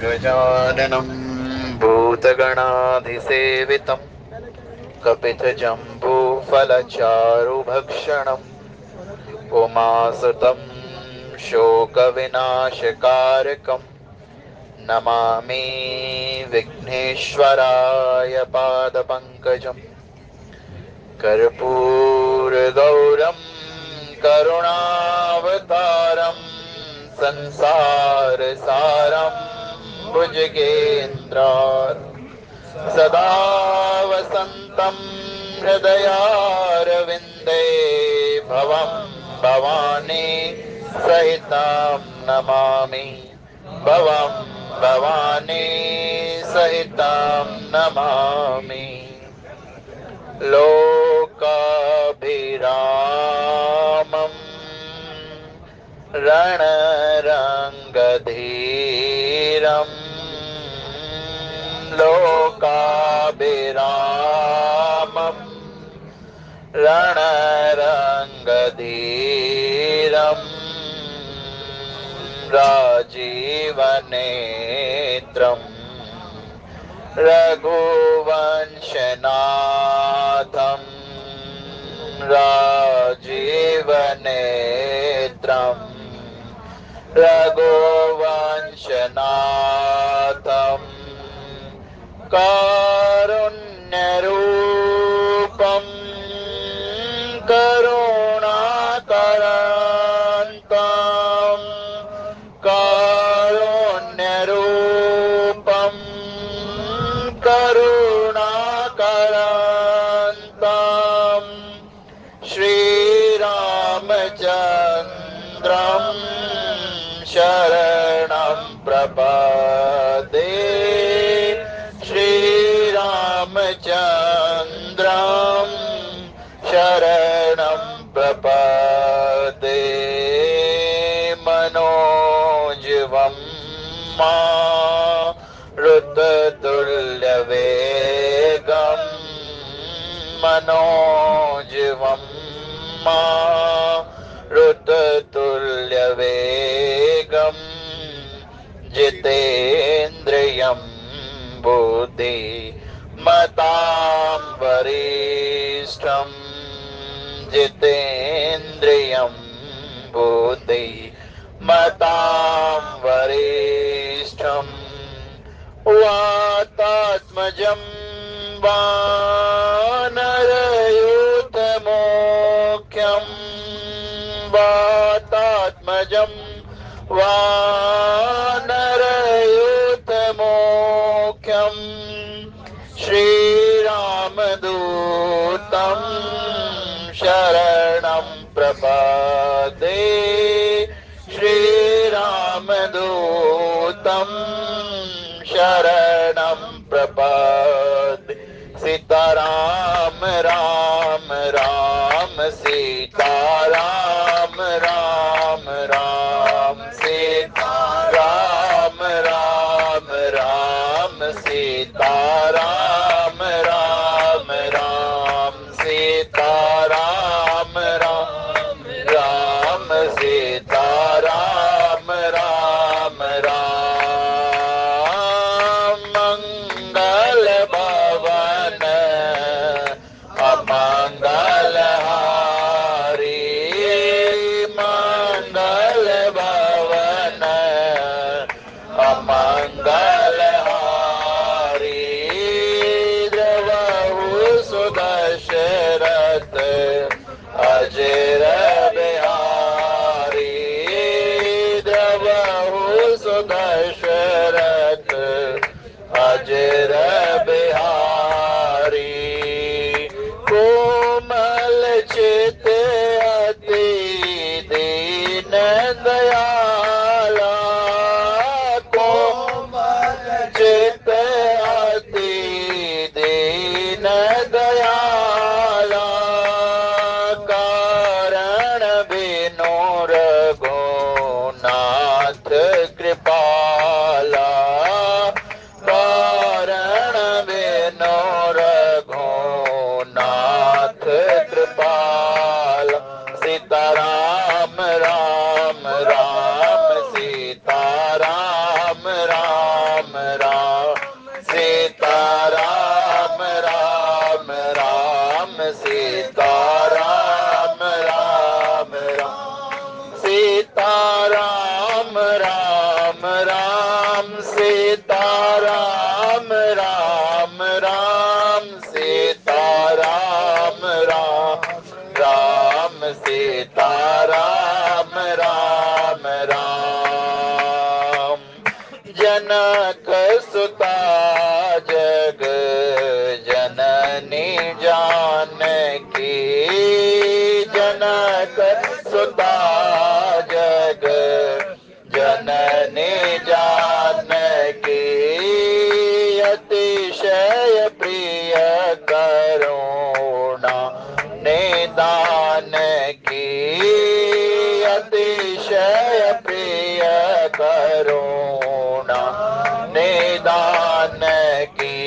गजाननं भूतगणाधिसेवितं कपितजम्बूफलचारुभक्षणम् उमासुतं शोकविनाशकारकं नमामि विघ्नेश्वराय पादपङ्कजम् कर्पूरगौरं करुणावतारं संसारसारं भुजगेन्द्रार् सदा वसन्तं हृदयारविन्दे भवं भवानी सहितं नमामि भवं भवानी सहितं नमामि लोकाभिरामं रणरङ्गधीरम् लोकाभिरामं रणरङ्गधीरं राजीवनेत्रं रघुवंशनाथं राजीवनेत्रं रघुवंशनाथं कारुण्यरूपं करुणाकरान्तं कारुण्यरूपं करुणाकरान्तं श्रीरामचन्द्रं शरणं प्रपद्ये श्रीरामचन्द्रं शरणं प्रपद्ये मनोजवं मारुततुल्यवेगं मनोजवं मारुततुल्यवेगं जितेन्द्रियं बुद्धिमतां वरिष्ठं जितेन्द्रियं बुद्धिमतां वरिष्ठं वातात्मजं वानरयूथमुख्यं वातात्मजं वानरयूथमुख्यं श्रीरामदूतं शरणं प्रपद्ये श्रीरामदूतं शरणं प्रपद्ये सीताराम राम राम सीताराम राम राम सीताराम राम राम सीताराम राम राम सीताराम राम राम सीताराम राम राम मंगल भवन अमंगलहारी मंगल भवन अमंगलहारी द्रवहु सुदशरथ अजर बिहारी द्रवहु सुदशरथ अजर बिहारी कोमल चित अति दीन दयाला कोमल चित अति दीन दयाला कारण बिनु रघुनाथ कृपाला कारण बिनु रघुनाथ कृपाल सीताराम राम राम सीताराम राम राम सीता राम राम राम सीता राम राम राम सीता राम राम राम जनक सुता जग जननी जानकी जनक सुता जग जननी जानकी अतिशय प्रिय करुणा निदान की अतिशय प्रिय करुणा निदान की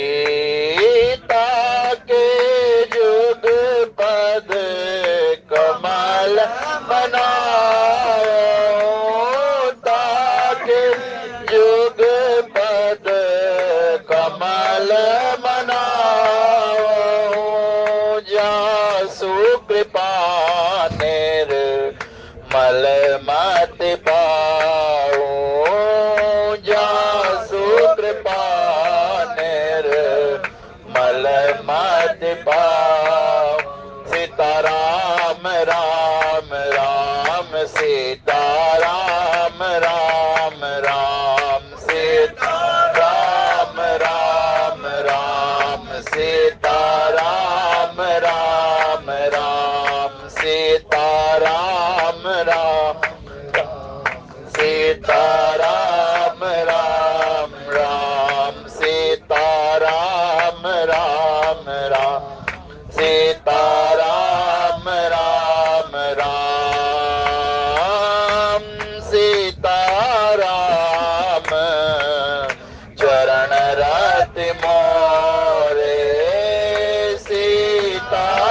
ताके जुग पद कमल बनाओ ताके जुग पद कमल बनाओ जासु कृपा निर्मल मत पाओ जासु कृपा निर्मल मत पाओ सीताराम राम राम सीताराम राम राम सीताराम राम राम सीताराम राम राम सीताराम राम सीताराम राम राम सीताराम राम राम सीताराम राम राम सीताराम चरण रति मोरे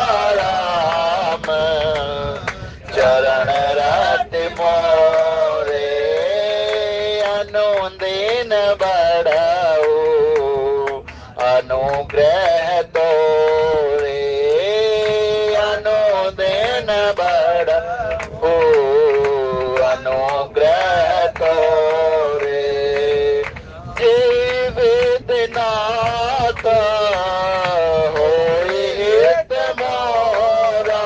सीताराम चरण रति मोरे अनुदीन बड़ाओ अनुग्रह तोरे अनुदीन बड़ाओ अनुग्रह तोरे जीवित नाथ होई हित मोरा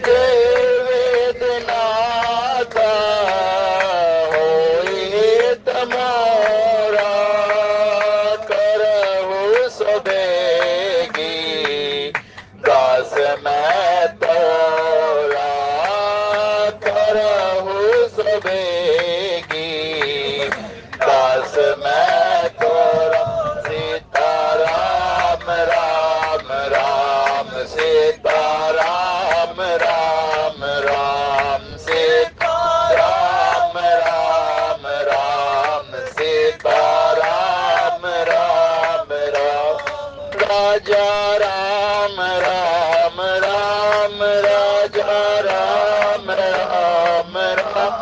जीवित नाथ होई हित मोरा करहु सुबेगी दास मैं तोरा करहु सुबेगी दास मैं तोरा सीताराम राम राम सीताराम राम राम सीताराम राम राम सीताराम राम राम राजा राम राम राम राजा राम राम राम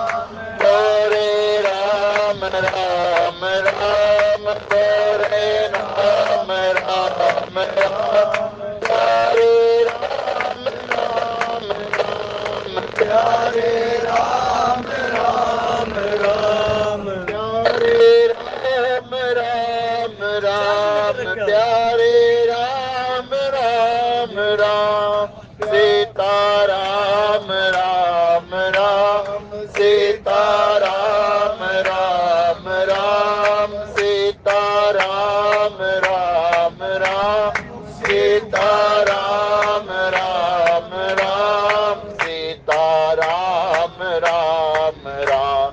तोरे राम राम राम तोरे राम राम राम प्यारे राम राम राम प्यारे राम राम राम प्यारे राम राम राम प्यारे राम राम राम सीताराम राम राम सीताराम राम राम सीताराम राम राम सीताराम राम राम सीताराम राम राम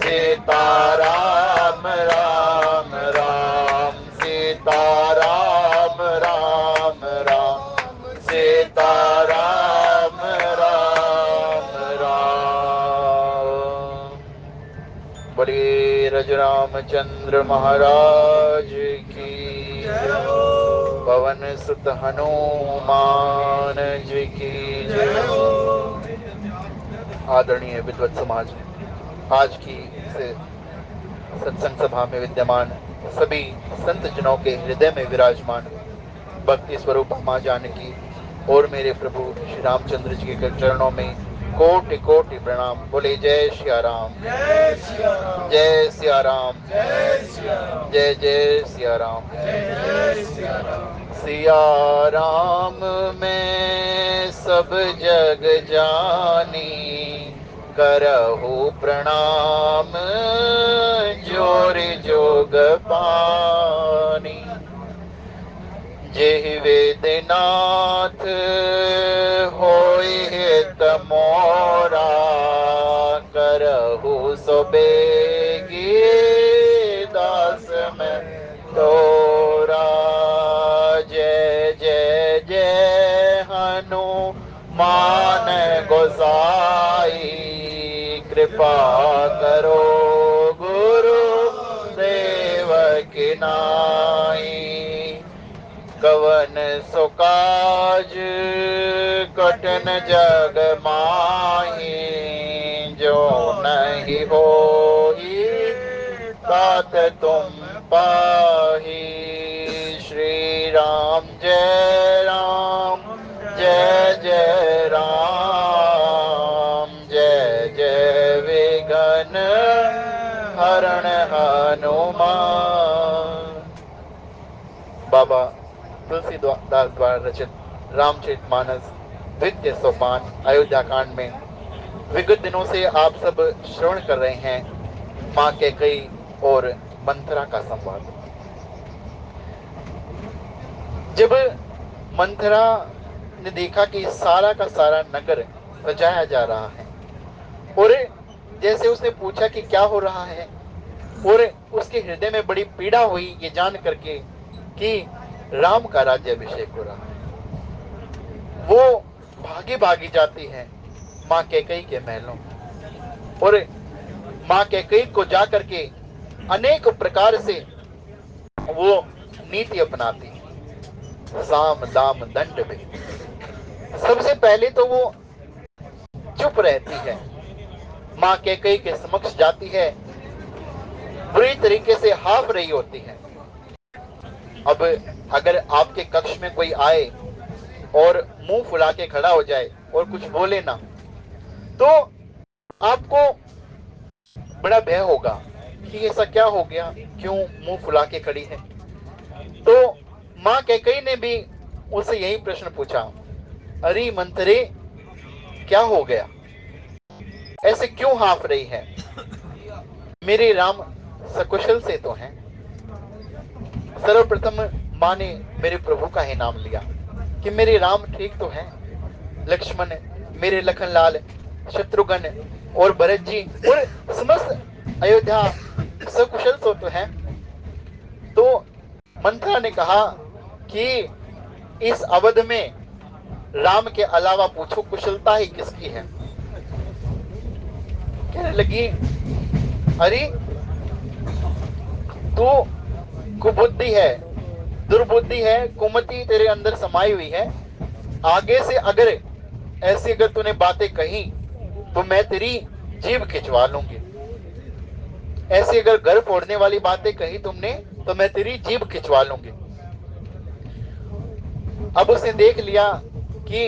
सीताराम राम राम सीताराम राम राम सीताराम राम राम बड़े रघुरामचंद्र महाराज की पवन सुत हनुमान जी की जय। आदरणीय विद्वत समाज, आज की सत्संग सभा में विद्यमान सभी संत जनों के हृदय में विराजमान भक्ति स्वरूप मां जानकी और मेरे प्रभु श्री रामचंद्र जी के चरणों में कोटि कोटि प्रणाम। बोले जय सिया राम, जय सिया राम, जय सिया राम, जय सिया राम, जय जय सिया राम। जय सिया राम। सिया राम में सब जग जानी, करहु प्रणाम जोर जोग पानी। जेहि वेदनाथ होय हित मोरा, करहु सो बेगी दास में तोरा। जय जय जय हनुमान गोसाई, कृपा करो गुरु देव की नाई। कवन सो काज कठिन जग माही, जो नहीं होई तात तुम पाही। श्री राम जय राम, जय जय राम, जय जय विघ्न हरण हनुमान। बाबा तुलसीदास द्वारा रचित रामचरितमानस द्वितीय सोपान अयोध्या कांड में विगत दिनों से आप सब श्रवण कर रहे हैं मां कैकेयी और मंथरा का संवाद। जब मंथरा ने देखा कि सारा का सारा नगर सजाया जा रहा है और जैसे उसने पूछा कि क्या हो रहा है, और उसके हृदय में बड़ी पीड़ा हुई ये जान करके कि राम का राज्याभिषेक हो रहा है, वो भागी भागी जाती है मां कैकेयी के महलों में और मां कैकेयी को जाकर के अनेक प्रकार से वो नीति अपनाती है। साम दाम दंड भेद। सबसे पहले तो वो चुप रहती है, मां कैकेयी के समक्ष जाती है, बुरी तरीके से हाँफ रही होती है। अब अगर आपके कक्ष में कोई आए और मुंह फुला के खड़ा हो जाए और कुछ बोले ना, तो आपको बड़ा भय होगा कि ऐसा क्या हो गया, क्यों मुंह फुला के खड़ी है। तो मां कैकेयी ने भी उससे यही प्रश्न पूछा, अरे मंथरे क्या हो गया, ऐसे क्यों हाँफ रही है, मेरे राम सकुशल से तो हैं। सर्वप्रथम मां ने मेरे प्रभु का ही नाम लिया कि मेरे राम ठीक तो हैं, लक्ष्मण, मेरे लखनलाल, शत्रुघ्न और भरत जी और समस्त अयोध्या सकुशल तो है। तो मंथरा ने कहा कि इस अवध में राम के अलावा पूछो कुशलता ही किसकी है। कहने लगी, अरे तू कुबुद्धि है, दुर्बुद्धि है, कुमति तेरे अंदर समाई हुई है। आगे से अगर ऐसी अगर तूने बातें कही तो मैं तेरी जीभ खिंचवा लूंगी। ऐसी अगर घर फोड़ने वाली बातें कही तुमने तो मैं तेरी जीभ खिंचवा लूंगी। अब उसने देख लिया कि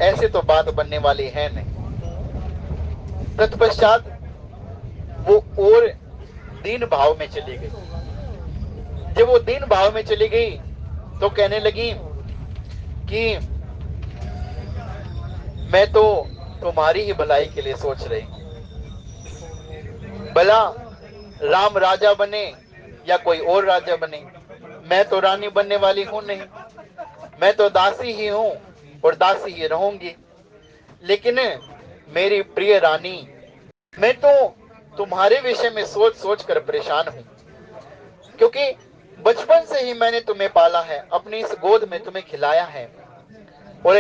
ऐसे तो बात बनने वाली है नहीं। तत्पश्चात वो और दीन भाव में चली गई। जब वो दीन भाव में चली गई तो कहने लगी कि मैं तो तुम्हारी ही भलाई के लिए सोच रही हूं, भला राम राजा बने या कोई और राजा बने, मैं तो रानी बनने वाली हूं नहीं, मैं तो दासी ही हूं और दासी ही रहूंगी। लेकिन मेरी प्रिय रानी, मैं तो तुम्हारे विषय में सोच सोच कर परेशान हूं, क्योंकि बचपन से ही मैंने तुम्हें पाला है, अपनी इस गोद में तुम्हें खिलाया है, और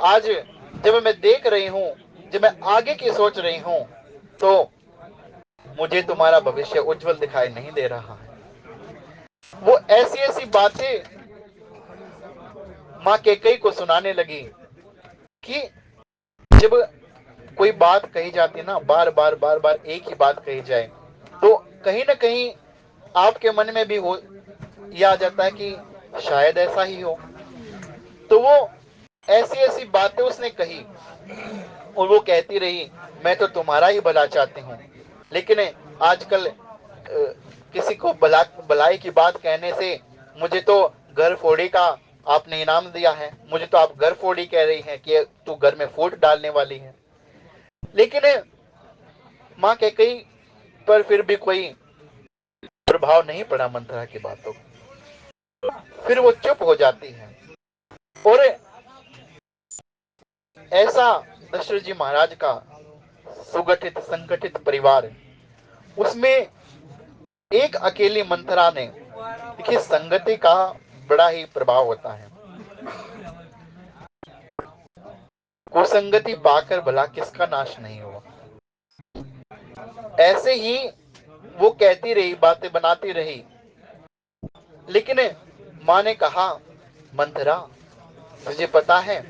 आज जब मैं देख रही हूं, जब मैं आगे की सोच रही हूं, तो मुझे तुम्हारा भविष्य उज्जवल दिखाई नहीं दे रहा है। वो ऐसी ऐसी बातें मां कैकेयी को सुनाने लगी कि जब कोई बात कही जाती है ना, बार बार बार बार एक ही बात कही जाए, तो कहीं ना कहीं आपके मन में भी हो यह आ जाता है कि शायद ऐसा ही हो। तो वो ऐसी ऐसी बातें उसने कही और वो कहती रही, मैं तो तुम्हारा ही भला चाहती हूँ, लेकिन आजकल किसी को भलाई की बात कहने से मुझे तो घर फोड़ी का आपने इनाम दिया है, मुझे तो आप घर फोड़ी कह रही हैं कि तू घर में फूट डालने वाली है। लेकिन माँ कैकेयी पर फिर भी कोई प्रभाव नहीं पड़ा मंथरा की बातों का। फिर वो चुप हो जाती है। और ऐसा दशरथ जी महाराज का सुगठित संगठित परिवार, उसमें एक अकेली मंथरा ने, देखिए संगति का बड़ा ही प्रभाव होता है। कुसंगति पाकर भला किसका नाश नहीं हुआ। ऐसे ही वो कहती रही, बातें बनाती रही, लेकिन माँ ने कहा, मंथरा तुझे पता है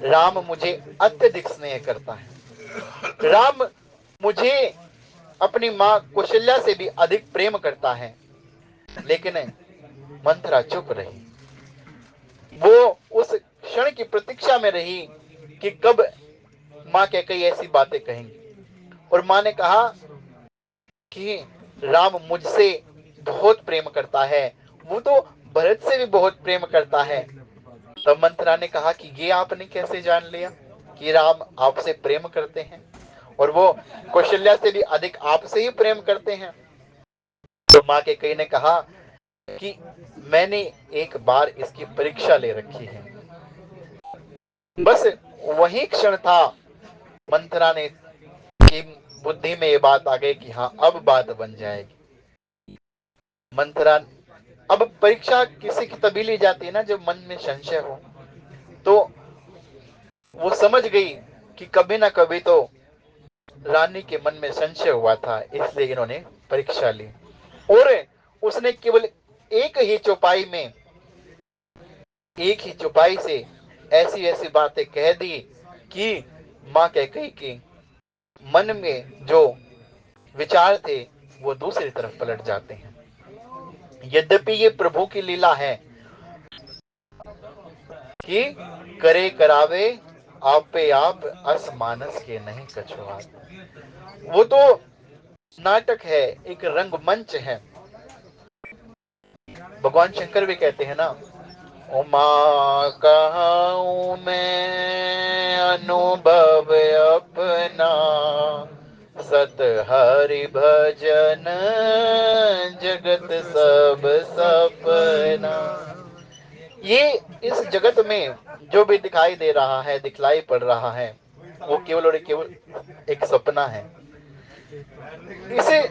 राम मुझे अत्यधिक स्नेह करता है, राम मुझे अपनी माँ कौशल्या से भी अधिक प्रेम करता है। लेकिन मंथरा चुप रही। वो उस क्षण की प्रतीक्षा में रही कि कब माँ कैकेयी ऐसी बातें कहेंगी। और माँ ने कहा कि राम मुझसे बहुत प्रेम करता है, वो तो भरत से भी बहुत प्रेम करता है। तब मंथरा ने कहा कि ये आपने कैसे जान लिया कि राम आपसे प्रेम करते हैं और वो कौशल्या से भी अधिक आपसे ही प्रेम करते हैं। तो माँ कैकेयी ने कहा कि मैंने एक बार इसकी परीक्षा ले रखी है। बस वही क्षण था, मंथरा ने की बुद्धि में ये बात आ गई कि हाँ अब बात बन जाएगी। मंथरा, अब परीक्षा किसी की तभी ली जाती है ना जब मन में संशय हो। तो वो समझ गई कि कभी ना कभी तो रानी के मन में संशय हुआ था, इसलिए इन्होंने परीक्षा ली। और उसने केवल एक ही चौपाई में, एक ही चौपाई से ऐसी ऐसी बातें कह दी कि माँ कैकेयी के मन में जो विचार थे वो दूसरी तरफ पलट जाते हैं। यद्यपि ये प्रभु की लीला है कि करे करावे आप पे आप, अस मानस के नहीं कछुआत। वो तो नाटक है, एक रंगमंच है। भगवान शंकर भी कहते हैं ना, उमा कहूँ मैं अनुभव अपना, सत हरि भजन जगत सब सपना। ये इस जगत में जो भी दिखाई दे रहा है, दिखलाई पड़ रहा है, वो केवल और केवल एक सपना है। इसे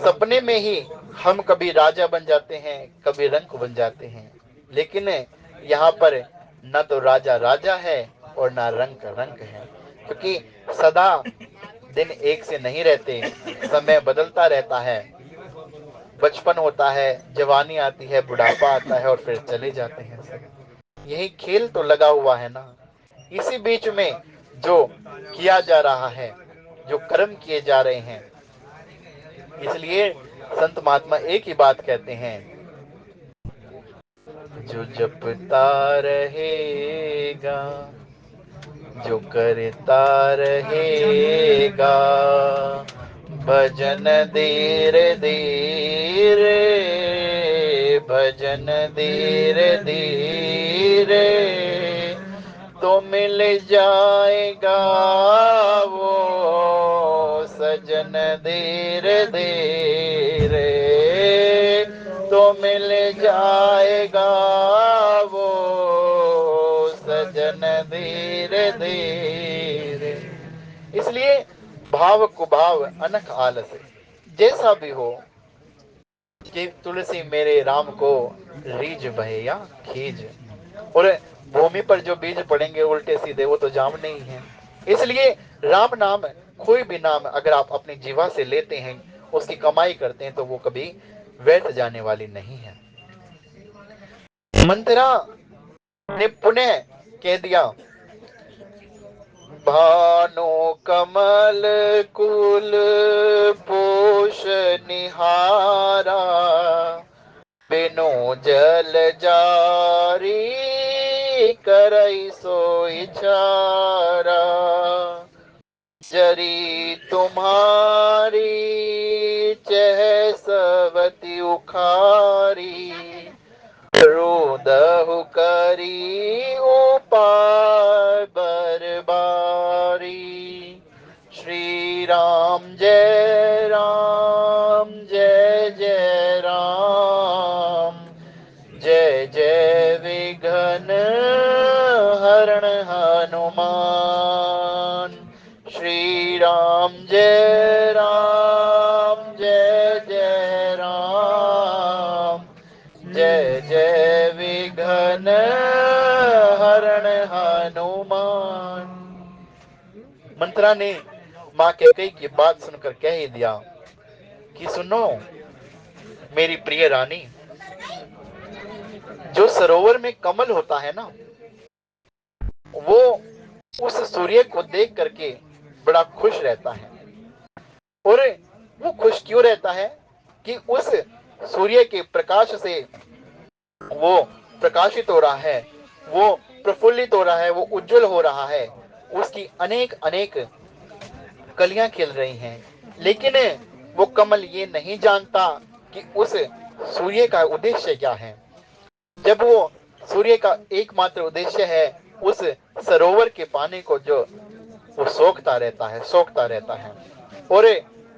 सपने में ही हम कभी राजा बन जाते हैं, कभी रंक बन जाते हैं, लेकिन यहाँ पर न तो राजा राजा है और ना रंक रंक है, क्योंकि सदा दिन एक से नहीं रहते, समय बदलता रहता है। बचपन होता है, जवानी आती है, बुढ़ापा आता है और फिर चले जाते हैं सब। यही खेल तो लगा हुआ है ना। इसी बीच में जो किया जा रहा है, जो कर्म किए जा रहे हैं, इसलिए संत महात्मा एक ही बात कहते हैं, जो जपता रहेगा, जो करता रहेगा, भजन धीरे धीरे, भजन धीरे धीरे, तो मिल जाएगा वो सजन धीरे धीरे, तो मिल जाएगा वो सजन धीरे धीरे। इसलिए भाव कुभाव अनख आलस, जैसा भी हो कि तुलसी मेरे राम को रीझ बहे या खींच। और भूमि पर जो बीज पड़ेंगे उल्टे सीधे, वो तो जामने ही हैं। इसलिए राम नाम, कोई भी नाम अगर आप अपनी जीवा से लेते हैं, उसकी कमाई करते हैं, तो वो कभी व्यर्थ जाने वाली नहीं है। मंथरा ने पुनः कह दिया, भानु कमल कुल पोष निहारा, बिनु जल जारी करई सो इचारा, जरी तुम्हारी चह सवती उखारी, रुदहु करी उपाय बरबारी। श्री राम जय राम, जय जय राम, जय जय विघ्न हरण हनुमान। श्री राम जय राम, जय जय राम, जय जय विघ्न हरण हनुमान। मंत्रा ने माँ कैकेयी की बात सुनकर कह ही दिया कि सुनो मेरी प्रिय रानी, जो सरोवर में कमल होता है ना, वो उस सूर्य को देख करके बड़ा खुश रहता है। और वो खुश क्यों रहता है कि उस सूर्य के प्रकाश से वो प्रकाशित हो रहा है, वो प्रफुल्लित हो रहा है, वो उज्जवल हो रहा है, उसकी अनेक अनेक कलियां खिल रही हैं। लेकिन वो कमल ये नहीं जानता कि उस सूर्य का उद्देश्य क्या है। जब वो सूर्य का एकमात्र उद्देश्य है उस सरोवर के पानी को जो वो सोखता रहता है। और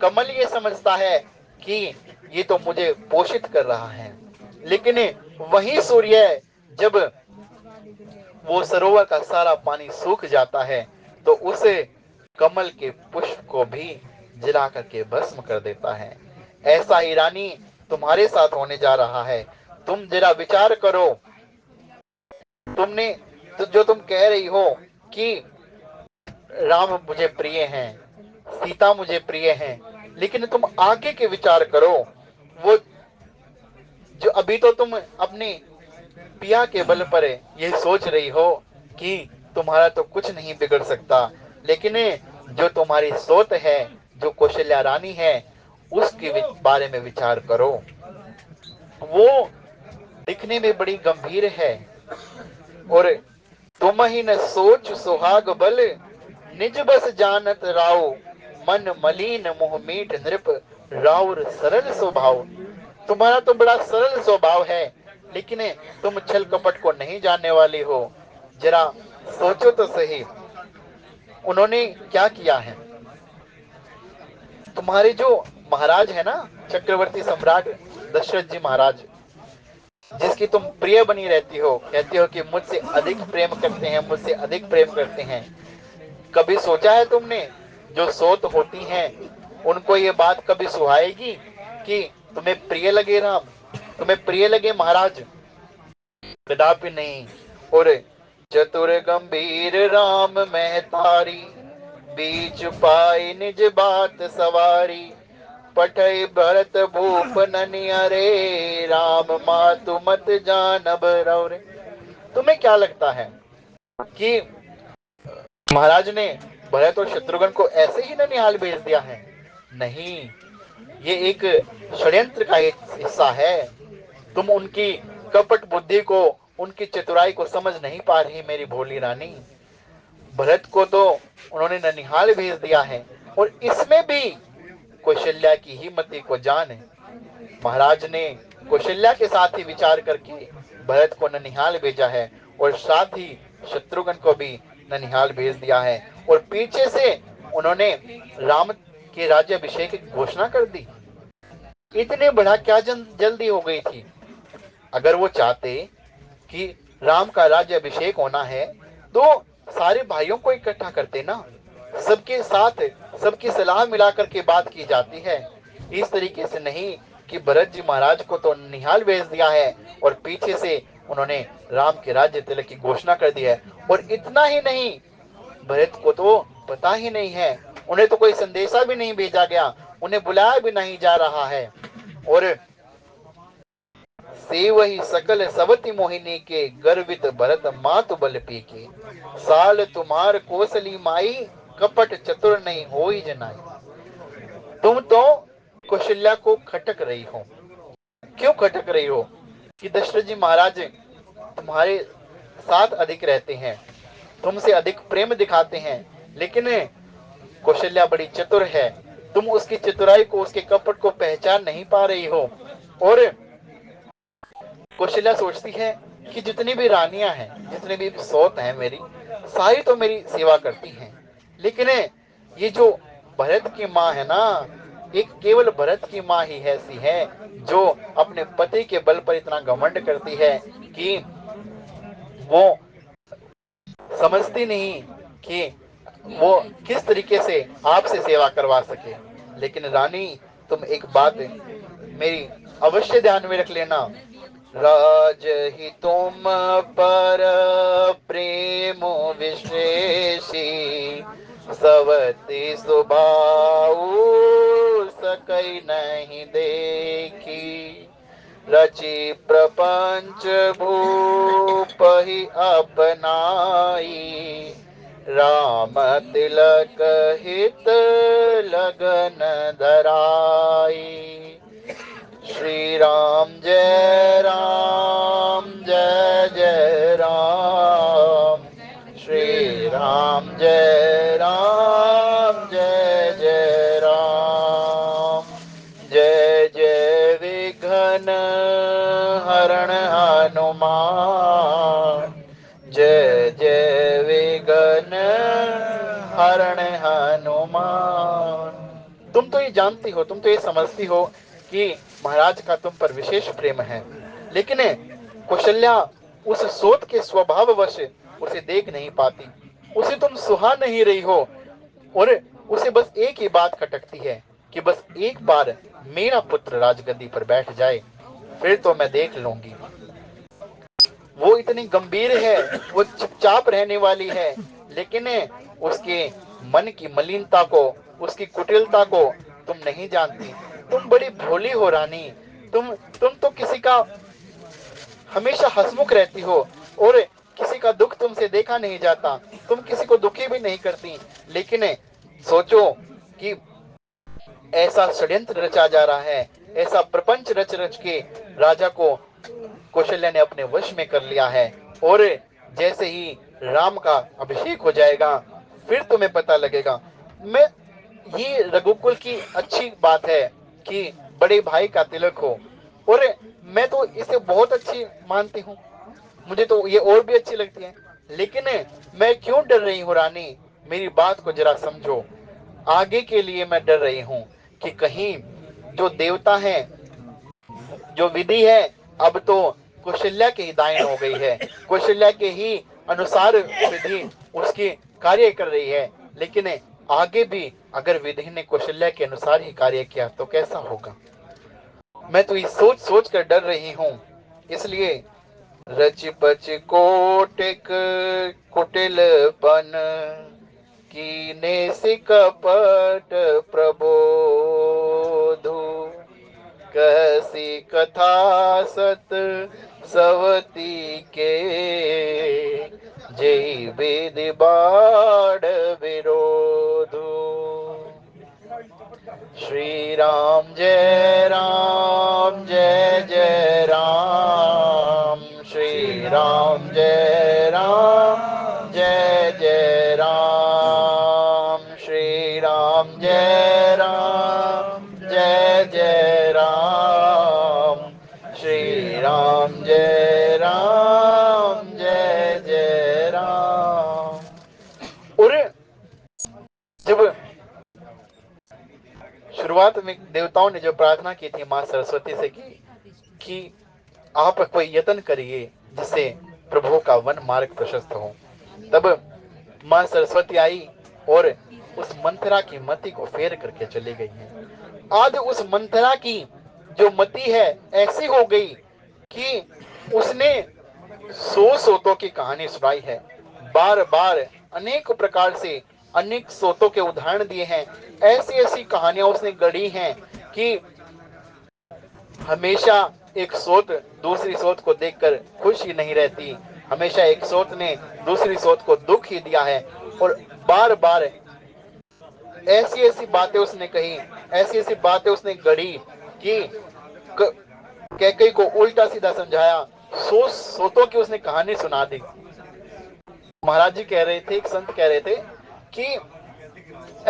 कमल ये समझता है कि ये तो मुझे पोषित कर रहा है। लेकिन वही सूर्य जब वो सरोवर का सारा पानी सूख जाता है तो उस कमल के पुष्प को भी जला करके भस्म कर देता है। ऐसा ही रानी तुम्हारे साथ होने जा रहा है। तुम जरा विचार करो, तुमने तो जो तुम कह रही हो कि राम मुझे प्रिय हैं, सीता मुझे प्रिय हैं, लेकिन तुम आगे के विचार करो। वो जो अभी तो तुम अपने पिया के बल पर ये सोच रही हो कि तुम्हारा तो कुछ नहीं बिगड़ सकता, लेकिन जो तुम्हारी सोच है, जो कौशल्या रानी है, उसके बारे में विचार करो। वो दिखने में बड़ी गंभीर है और तुम ही न सोच सुहाग बल, निज बस जानत राव, मन मलिन मुह मीठ नृप, राउर सरल स्वभाव। तुम्हारा तो बड़ा सरल स्वभाव है, लेकिन तुम छल कपट को नहीं जानने वाली हो। जरा सोचो तो सही, उन्होंने क्या किया है। तुम्हारे जो महाराज है ना, चक्रवर्ती सम्राट दशरथ जी महाराज, जिसकी तुम प्रिय बनी रहती हो, कहती हो कि मुझसे अधिक प्रेम करते हैं, मुझसे अधिक प्रेम करते हैं। कभी सोचा है तुमने, जो सोत होती हैं उनको ये बात कभी सुहाएगी कि तुम्हें प्रिय लगे राम, तुम्हें प्रिय लगे महाराज? कदापि नहीं। और चतुर गंभीर राम महतारी, बीच पाई निज बात सवारी, पठई भरत भूप ननियरे, राम मातु मत जानब रौरे। तुम्हें क्या लगता है कि महाराज ने भरत और शत्रुघ्न को ऐसे ही ननिहाल भेज दिया है? नहीं, ये एक षड्यंत्र का एक हिस्सा है। तुम उनकी कपट बुद्धि को, उनकी चतुराई को समझ नहीं पा रही मेरी भोली रानी। भरत को तो उन्होंने ननिहाल भेज दिया है और इसमें भी कौशल्या की ही मति को जान है। महाराज ने कौशल्या के साथ ही विचार करके भरत को ननिहाल भेजा है और साथ ही शत्रुघ्न को भी ननिहाल भेज दिया है। और पीछे से उन्होंने राम के राज्याभिषेक की घोषणा कर दी। इतने बड़ा क्या जल्दी हो गई थी? अगर वो चाहते कि राम का राज्याभिषेक होना है तो सारे भाइयों को इकट्ठा करते ना, सबके साथ सबकी सलाह मिलाकर के बात की जाती है। इस तरीके से नहीं कि भरत जी महाराज को तो निहाल भेज दिया है और पीछे से उन्होंने राम के राज्य तिलक की घोषणा कर दी है। और इतना ही नहीं, भरत को तो पता ही नहीं है, उन्हें तो कोई संदेशा भी नहीं भेजा गया, उन्हें बुलाया भी नहीं जा रहा है। और से वही सकल सवती मोहिनी के, गर्वित भरत मातु बल पी के, साल तुम्हार कौशली माई, कपट चतुर नहीं होई जनाई। तुम तो कौशल्या को खटक रही हो। क्यों खटक रही हो? कि दशरथ जी महाराज तुम्हारे साथ अधिक रहते हैं, तुमसे अधिक प्रेम दिखाते हैं। लेकिन कौशल्या बड़ी चतुर है, तुम उसकी चतुराई को, उसके कपट को पहचान नहीं पा रही हो। और कौशल्या सोचती है कि जितनी भी रानियां हैं, जितने भी सौत हैं मेरी, सारी तो मेरी सेवा करती हैं। लेकिन ये जो भरत की माँ है ना, एक केवल भरत की माँ ही ऐसी है जो अपने पति के बल पर इतना घमंड करती है कि वो समझती नहीं कि वो किस तरीके से आपसे सेवा करवा सके। लेकिन रानी, तुम एक बात मेरी अवश्य ध्यान में रख लेना, राज ही तुम पर प्रेम विशेषी, सवती सुभाऊ सकई नहीं देखी, रचि प्रपंच भूप ही अपनाई, राम तिलक हित लगन धराई। श्री राम जय राम, जय जय राम, श्री राम जय राम, जय जय राम। जय जय विघ्न हरण हनुमान, जय जय विघ्न हरण हनुमान। तुम तो ये जानती हो, तुम तो ये समझती हो कि महाराज का तुम पर विशेष प्रेम है। लेकिन कौशल्या उस सोत के स्वभाववश उसे देख नहीं पाती, उसे तुम सुहा नहीं रही हो। और उसे बस एक ही बात खटकती है कि बस एक बार मेरा पुत्र राजगद्दी पर बैठ जाए, फिर तो मैं देख लूंगी। वो इतनी गंभीर है, वो चुपचाप रहने वाली है, लेकिन उसके मन की मलिनता को, उसकी कुटिलता को तुम नहीं जानती। तुम बड़ी भोली हो रानी, तुम तो किसी का हमेशा हंसमुख रहती हो, और किसी का दुख तुमसे देखा नहीं जाता, तुम किसी को दुखी भी नहीं करती। लेकिन सोचो कि ऐसा षड्यंत्र रचा जा रहा है, ऐसा प्रपंच रच रच के राजा को कौशल्या ने अपने वश में कर लिया है। और जैसे ही राम का अभिषेक हो जाएगा, फिर तुम्हें पता लगेगा। मैं ये रघुकुल की अच्छी बात है कि बड़े भाई का तिलक हो, और मैं तो इसे बहुत अच्छी मानती हूँ, मुझे तो ये और भी अच्छी लगती है। लेकिन मैं क्यों डर रही हूँ रानी, मेरी बात को जरा समझो। आगे के लिए मैं डर रही हूँ कि कहीं जो देवता हैं, जो विधि है, अब तो कौशल्या के ही दायन हो गई है, कौशल्या के ही अनुसार विधि उसकी कार्य कर रही है। लेकिन आगे भी अगर विधि ने कौशल्या के अनुसार ही कार्य किया तो कैसा होगा। मैं तो ये सोच सोच कर डर रही हूँ। इसलिए रच पच कोटिक कुटिलपन, कीने सिकपट प्रबोधु, कहसी कथा सत सवती के, जय वेद बाढ़ विरोधु। श्री राम जय राम, जय जय राम, श्री राम जय राम, जय जय राम, श्री राम जय राम, जय जय राम, श्री राम जय राम, जय जय राम। और जब शुरुआत में देवताओं ने जो प्रार्थना की थी मां सरस्वती से की कि आप कोई यत्न करिए जिससे प्रभु का वन मार्ग प्रशस्त हो, तब मां सरस्वती आई और उस मंथरा की मति को फेर करके चली गई है। आज उस मंथरा की जो मति है ऐसी हो गई कि उसने 100 सोतों की कहानी सुनाई है, बार बार अनेक प्रकार से अनेक सोतों के उदाहरण दिए हैं। ऐसी ऐसी कहानियां उसने गढ़ी हैं कि हमेशा एक सोत दूसरी सोत को देखकर खुश ही नहीं रहती, हमेशा एक सोत ने दूसरी सोत को दुख ही दिया है। और बार बार ऐसी ऐसी बातें उसने कही, ऐसी ऐसी बातें उसने गढ़ी कि कैकई को उल्टा सीधा समझाया, 100 सोतों की उसने कहानी सुना दी। महाराज जी कह रहे थे, एक संत कह रहे थे कि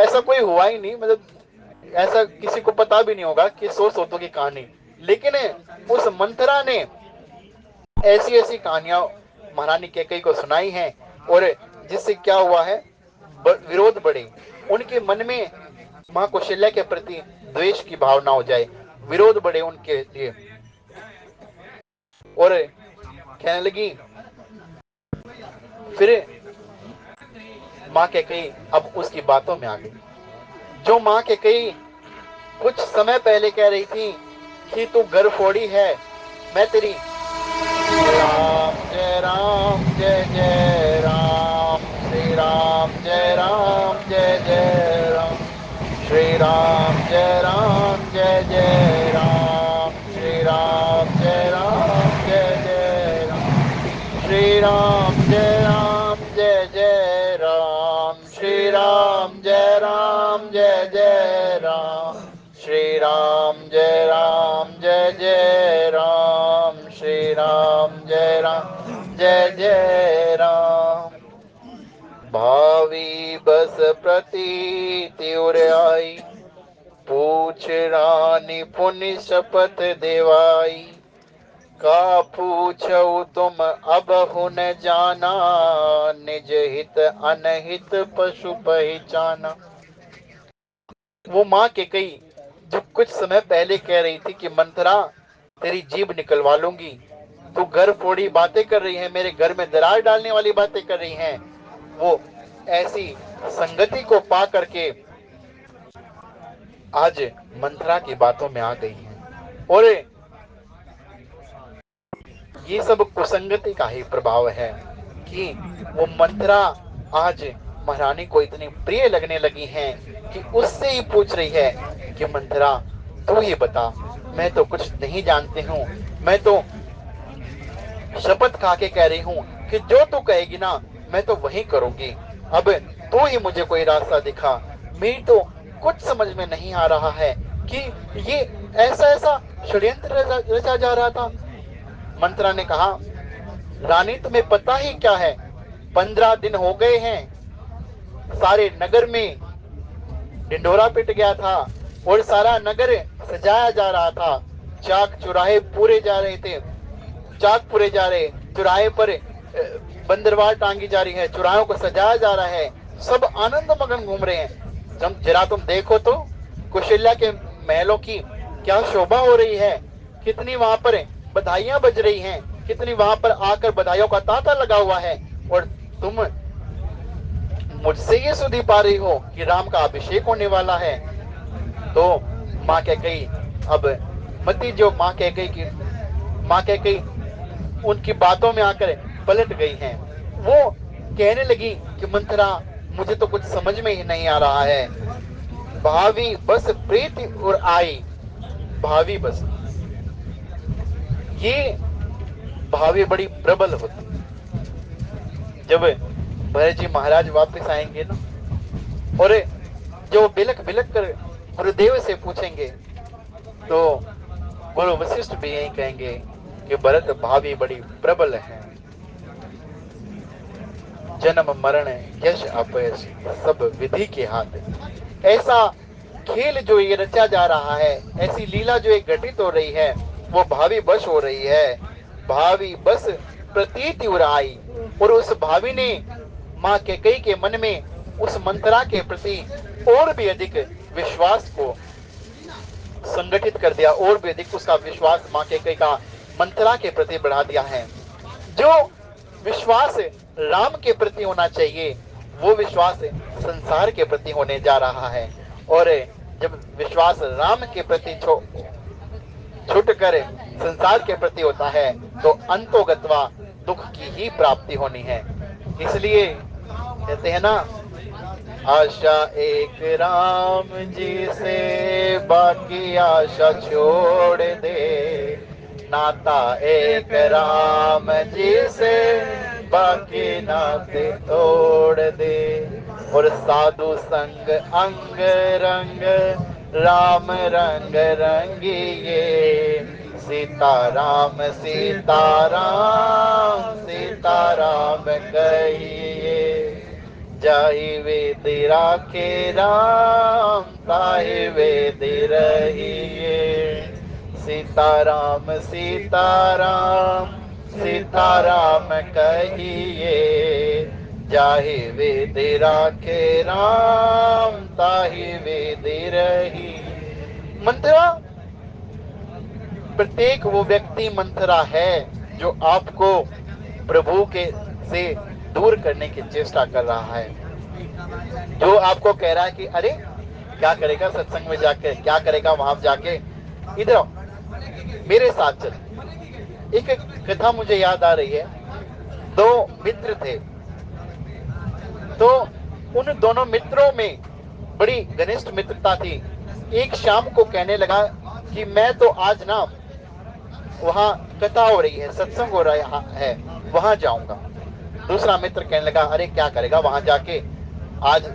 ऐसा कोई हुआ ही नहीं, मतलब ऐसा किसी को पता भी नहीं होगा कि 100 की कहानी, लेकिन उस मंथरा ने ऐसी ऐसी कहानियां महारानी कैकेयी को सुनाई हैं, और जिससे क्या हुआ है, विरोध बढ़े, उनके मन में मां कौशल्या के प्रति द्वेष की भावना हो जाए, विरोध बढ़े उनके लिए, और कहने लगी। फिर मां कैकेयी अब उसकी बातों में आ गई। जो मां कैकेयी कुछ समय पहले कह रही थी कि तू गर्भफोड़ी है, मैं तेरी राम जय जय राम, श्री राम जय राम जय जय राम, श्री राम जय राम जय जय राम, श्री राम जय राम जय जय राम, श्री राम जय राम जय जय राम, श्री राम जय राम जय जय राम, श्री राम जय राम जय जय राम, श्री राम जय राम जय जय राम। भावी बस प्रतीति उर आई, पूछ रानी पुनि शपथ देवाई, का पूछऊ तुम अब हुन जाना, निज हित अनहित पशु पहचाना। वो मां कैकेयी जो कुछ समय पहले कह रही थी कि मंथरा तेरी जीभ निकलवा लूंगी, तू घर फोड़ी बातें कर रही है, मेरे घर में दरार डालने वाली बातें कर रही है, वो ऐसी संगति को पा करके आज मंथरा की बातों में आ गई है। और ये सब कुसंगति का ही प्रभाव है कि वो मंथरा आज महारानी को इतनी प्रिय लगने लगी हैं कि उससे ही पूछ रही है कि मंथरा तू ही बता, मैं तो कुछ नहीं जानती हूँ, मैं तो शपथ खा के कह रही हूँ कि जो तू कहेगी ना मैं तो वही करूंगी, अब तू ही मुझे कोई रास्ता दिखा। मेरी तो कुछ समझ में नहीं आ रहा है कि ये ऐसा ऐसा षड्यंत्र रचा जा रहा था। मंत्रा ने कहा, रानी तुम्हें पता ही क्या है, 15 दिन हो गए हैं, सारे नगर में ढिंढोरा पिट गया था और सारा नगर सजाया जा रहा था, चाक चुराहे पूरे जा रहे थे, चाक पूरे जा रहे, चुराहे पर बंदरवाल टांगी जा रही है, चुराहों को सजाया जा रहा है, सब आनंद मगन घूम रहे हैं। जरा तुम देखो तो कौशल्या के महलों की क्या शोभा हो रही है, कितनी वहां पर बधाइयां बज रही हैं, कितनी वहां पर आकर बधाइयों का तांता लगा हुआ है, और तुम मुझसे ये सुधी पा रही हो कि राम का अभिषेक होने वाला है। तो माँ कैकेयी अब मती जो माँ कैकेयी उनकी बातों में आकर पलट गई हैं। वो कहने लगी कि मंथरा मुझे तो कुछ समझ में ही नहीं आ रहा है, भावी बस प्रीति और आई, भावी बस, ये भावी बड़ी प्रबल होती। जब भरत जी महाराज वापस आएंगे ना, और जो बिलक बिलक कर गुरुदेव से पूछेंगे, तो गुरु वशिष्ठ भी यही कहेंगे कि भरत भावी बड़ी प्रबल है, जन्म मरण यश अपयश सब विधि के हाथ। ऐसा खेल जो ये रचा जा रहा है, ऐसी लीला जो ये घटित हो रही है, वो भावी बस हो रही है, भावी बस प्रतीति उराई। और उस भावी ने माँ कैकेयी के मन में उस मंत्रा के प्रति और भी अधिक विश्वास को संगठित कर दिया, और भी अधिक उसका विश्वास माँ कैकेयी का मंत्रा के प्रति बढ़ा दिया है। जो विश्वास राम के प्रति होना चाहिए, वो विश्वास संसार के प्रति होने जा रहा है। और जब विश्वास राम के प्रति छूटकर संसार के प्रति होता है, तो अंतोगत्वा दुख की ही प्राप्ति होनी है। इसलिए कहते हैं ना, आशा एक राम जी से बाकी आशा छोड़ दे, नाता एक राम जी से बाकी नाते तोड़ दे, और साधु संग अंग रंग राम रंग रंगिए, सीताराम सीताराम सीताराम कहिए। जाहि वेद राखे राम ताहि वेद रहिए। सीताराम सीताराम सीताराम कहिए। जाहि वेद राखे राम ताहि वेद रही। मंथरा, प्रत्येक वो व्यक्ति मंथरा है जो आपको प्रभु के से दूर करने की चेष्टा कर रहा है, जो आपको कह रहा है कि अरे क्या करेगा सत्संग में जाके, क्या करेगा वहां जाके, इधर आओ, मेरे साथ चल। एक कथा मुझे याद आ रही है। दो मित्र थे, तो उन दोनों मित्रों में बड़ी घनिष्ठ मित्रता थी। एक शाम को कहने लगा कि मैं तो आज ना वहां कथा हो रही है, सत्संग हो रहा है, वहां जाऊंगा। दूसरा मित्र कहने लगा अरे क्या करेगा वहां जाके, आज